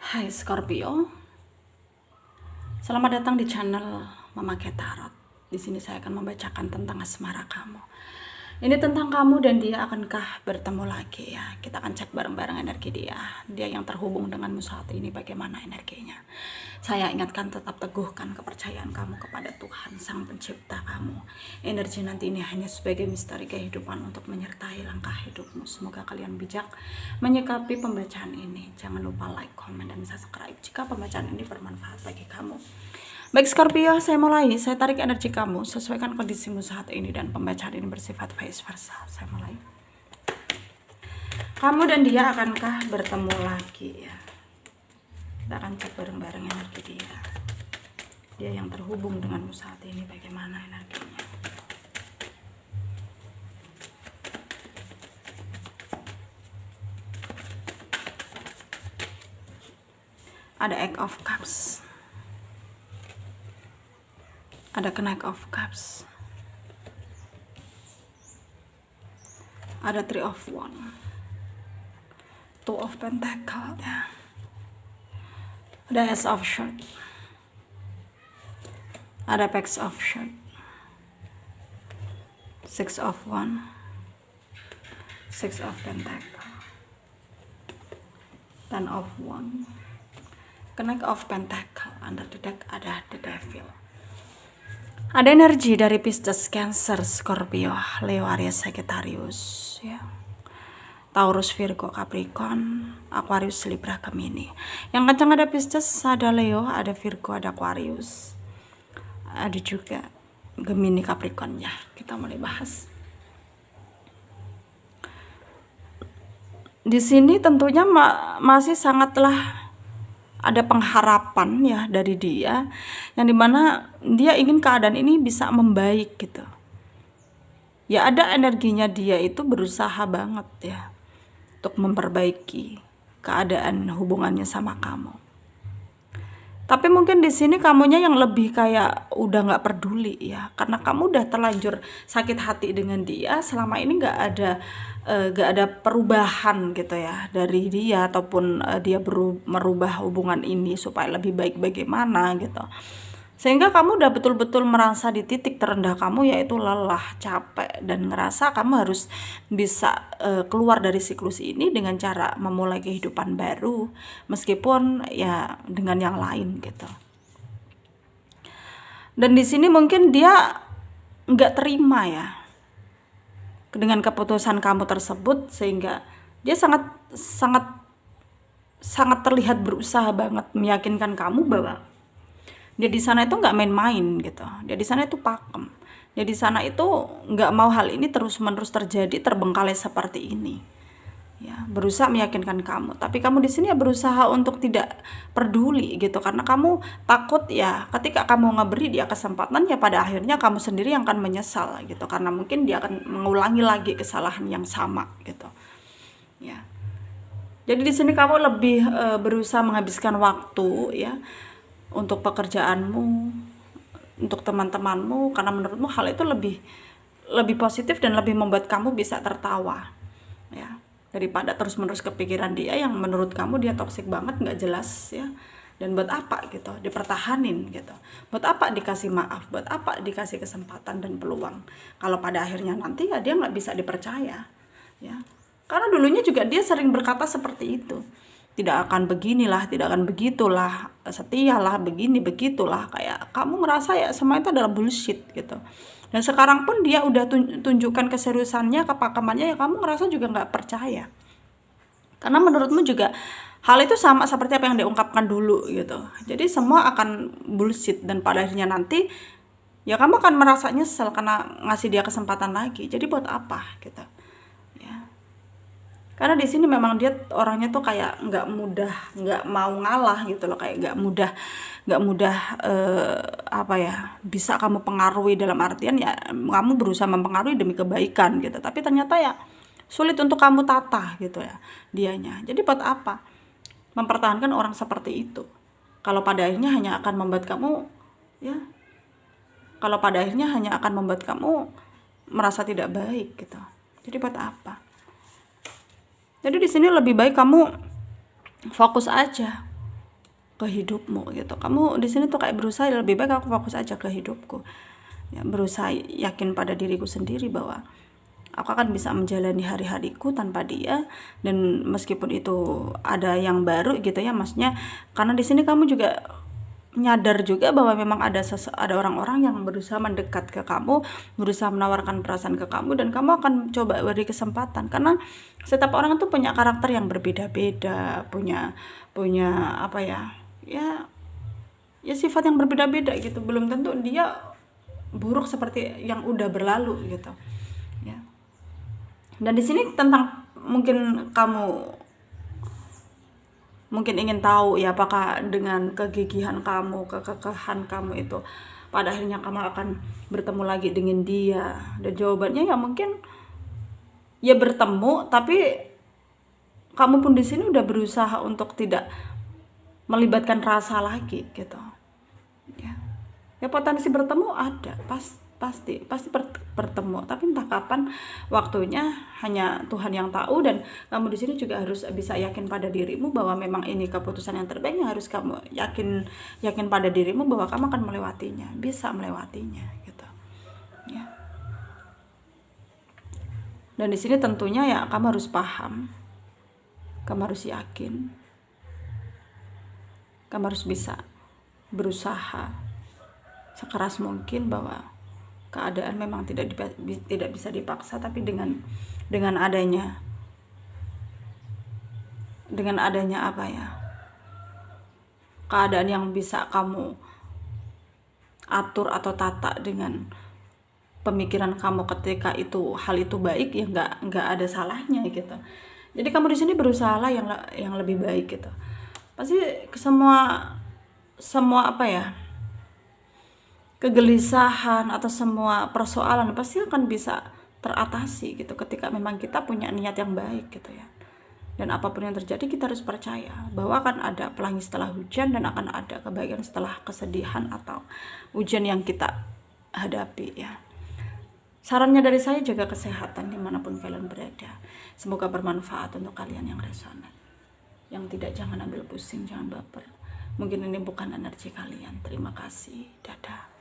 Hai Scorpio, selamat datang di channel Memakai Tarot. Di sini saya akan membacakan tentang asmara kamu. Ini tentang kamu dan dia akankah bertemu lagi ya. Kita akan cek bareng-bareng energi dia. Dia yang terhubung denganmu saat ini bagaimana energinya. Saya ingatkan tetap teguhkan kepercayaan kamu kepada Tuhan Sang Pencipta kamu. Energi nanti ini hanya sebagai misteri kehidupan untuk menyertai langkah hidupmu. Semoga kalian bijak menyikapi pembacaan ini. Jangan lupa like, comment, dan subscribe jika pembacaan ini bermanfaat bagi kamu. Baik Scorpio, saya mulai. Saya tarik energi kamu, sesuaikan kondisimu saat ini, dan pembacaan ini bersifat vice versa. Saya mulai. Kamu dan dia akankah bertemu lagi ya? Kita akan cek bareng-bareng energi dia. Dia yang terhubung denganmu saat ini bagaimana energinya. Ada Eight of Cups. Ada Knight of Cups. Ada Three of Wands. Two of Pentacles ya. Ada Ace of Swords. Ada Page of Swords. Six of Wands. Six of Pentacles. Ten of Wands. Knight of Pentacles. Under the deck ada The Devil. Ada energi dari Pisces, Cancer, Scorpio, Leo, Aries, Sagittarius ya. Taurus, Virgo, Capricorn, Aquarius, Libra, Gemini. Yang kencang ada Pisces, ada Leo, ada Virgo, ada Aquarius. Ada juga Gemini, Capricorn ya. Kita mulai bahas. Di sini tentunya masih sangatlah ada pengharapan ya dari dia, yang dimana dia ingin keadaan ini bisa membaik gitu ya. Ada energinya, dia itu berusaha banget ya untuk memperbaiki keadaan hubungannya sama kamu. Tapi mungkin di sini kamunya yang lebih kayak udah nggak peduli ya, karena kamu udah terlanjur sakit hati dengan dia. Selama ini nggak ada perubahan gitu ya dari dia, ataupun dia merubah hubungan ini supaya lebih baik bagaimana gitu. Sehingga kamu udah betul-betul merasa di titik terendah kamu, yaitu lelah, capek, dan ngerasa kamu harus bisa keluar dari siklus ini dengan cara memulai kehidupan baru, meskipun ya dengan yang lain gitu. Dan di sini mungkin dia nggak terima ya dengan keputusan kamu tersebut, sehingga dia sangat terlihat berusaha banget meyakinkan kamu bahwa dia di sana itu nggak main-main gitu. Dia di sana itu pakem. Dia di sana itu nggak mau hal ini terus-menerus terjadi, terbengkalai seperti ini. Ya, berusaha meyakinkan kamu. Tapi kamu di sini ya berusaha untuk tidak peduli gitu, karena kamu takut ya ketika kamu ngeberi dia kesempatan, ya pada akhirnya kamu sendiri yang akan menyesal gitu, karena mungkin dia akan mengulangi lagi kesalahan yang sama gitu. Ya. Jadi di sini kamu lebih berusaha menghabiskan waktu ya untuk pekerjaanmu, untuk teman-temanmu, karena menurutmu hal itu lebih positif dan lebih membuat kamu bisa tertawa ya, daripada terus-menerus kepikiran dia yang menurut kamu dia toksik banget, nggak jelas ya. Dan buat apa gitu dipertahanin gitu, buat apa dikasih maaf, buat apa dikasih kesempatan dan peluang, kalau pada akhirnya nanti ya dia nggak bisa dipercaya ya. Karena dulunya juga dia sering berkata seperti itu, tidak akan beginilah, tidak akan begitulah, setialah, begini begitulah. Kayak kamu ngerasa ya semua itu adalah bullshit gitu. Dan sekarang pun dia udah tunjukkan keseriusannya, kepakemannya, ya kamu ngerasa juga nggak percaya, karena menurutmu juga hal itu sama seperti apa yang diungkapkan dulu gitu. Jadi semua akan bullshit, dan pada akhirnya nanti ya kamu akan merasa nyesel karena ngasih dia kesempatan lagi. Jadi buat apa gitu. Karena di sini memang dia orangnya tuh kayak nggak mau ngalah gitu loh, kayak nggak mudah apa ya, bisa kamu pengaruhi, dalam artian ya kamu berusaha mempengaruhi demi kebaikan gitu, tapi ternyata ya sulit untuk kamu tata gitu ya dianya. Jadi buat apa mempertahankan orang seperti itu, kalau pada akhirnya hanya akan membuat kamu ya, kalau pada akhirnya hanya akan membuat kamu merasa tidak baik gitu. Jadi buat apa? Jadi di sini lebih baik kamu fokus aja ke hidupmu gitu. Kamu di sini tuh kayak berusaha lebih baik aku fokus aja ke hidupku. Ya, berusaha yakin pada diriku sendiri bahwa aku akan bisa menjalani hari-hariku tanpa dia, dan meskipun itu ada yang baru gitu ya, maksudnya karena di sini kamu juga nyadar juga bahwa memang ada orang-orang yang berusaha mendekat ke kamu, berusaha menawarkan perasaan ke kamu, dan kamu akan coba beri kesempatan karena setiap orang itu punya karakter yang berbeda-beda, punya apa ya, ya sifat yang berbeda-beda gitu. Belum tentu dia buruk seperti yang udah berlalu gitu ya. Dan di sini tentang mungkin kamu ingin tahu ya, apakah dengan kegigihan kamu, kekekahan kamu itu pada akhirnya kamu akan bertemu lagi dengan dia. Dan jawabannya ya mungkin ya bertemu, tapi kamu pun di sini udah berusaha untuk tidak melibatkan rasa lagi gitu ya. Ya potensi bertemu ada, pasti bertemu, tapi entah kapan waktunya hanya Tuhan yang tahu. Dan kamu di sini juga harus bisa yakin pada dirimu bahwa memang ini keputusan yang terbaik, yang harus kamu yakin pada dirimu bahwa kamu akan melewatinya, bisa melewatinya gitu ya. Dan di sini tentunya ya kamu harus paham, kamu harus yakin, kamu harus bisa berusaha sekeras mungkin bahwa keadaan memang tidak bisa dipaksa, tapi dengan adanya apa ya, keadaan yang bisa kamu atur atau tata dengan pemikiran kamu ketika itu hal itu baik, ya nggak ada salahnya gitu. Jadi kamu di sini berusaha lah yang lebih baik gitu. Pasti semua apa ya, kegelisahan atau semua persoalan pasti akan bisa teratasi gitu ketika memang kita punya niat yang baik gitu ya. Dan apapun yang terjadi kita harus percaya bahwa akan ada pelangi setelah hujan, dan akan ada kebaikan setelah kesedihan atau hujan yang kita hadapi ya. Sarannya dari saya, jaga kesehatan dimanapun kalian berada. Semoga bermanfaat untuk kalian yang resonan. Yang tidak, jangan ambil pusing, jangan baper. Mungkin ini bukan energi kalian. Terima kasih. Dadah.